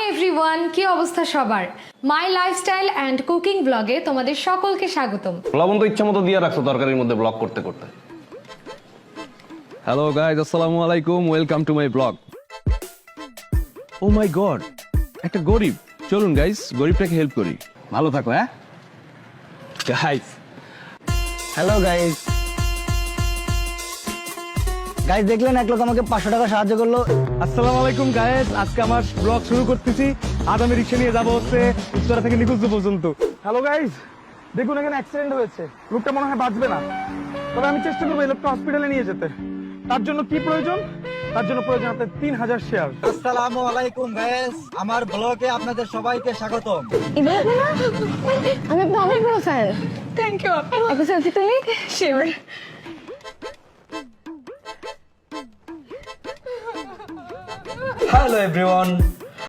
Everyone, কি অবস্থা সবার? মাই লাইফস্টাইল অ্যান্ড কুকিং ব্লগে তোমাদের সকলকে স্বাগতম। লবণ তো ইচ্ছা মতো দিয়ে রাখছো তরকারির মধ্যে ব্লগ করতে করতে। হ্যালো গাইজ, আসসালামু আলাইকুম, welcome to my blog. Oh my god, একটা গরিব। চলুন গাইজ, গরিবটাকে হেল্প করি। ভালো থাকো। হ্যাঁ গাইজ, হ্যালো গাইস। গাইস দেখলেন এক লোক আমাকে 500 টাকা সাহায্য করলো। আসসালামু আলাইকুম গাইজ, আজকে আমার ব্লগ শুরু করতেছি। আজ আমি রিক্সা নিয়ে যাবো হচ্ছে উত্তরা থেকে নিকুঞ্জ পর্যন্ত। হ্যালো গাইস, দেখুন এখানে অ্যাক্সিডেন্ট হয়েছে, লোকটা মনে হয় বাঁচবে না। তবে আমি চেষ্টা করবো এই লোকটা হসপিটালে নিয়ে যেতে। তার জন্য কি প্রয়োজন? তার জন্য প্রয়োজন আপনার 3000 শেয়ার। আসসালামু আলাইকুম গাইস, আমার ব্লগে আপনাদের সবাইকে স্বাগতম। আমি আপনার অনেক বড় ফ্যান। Thank you. একটা সেলফি তুলি? শিওর। Hello everyone,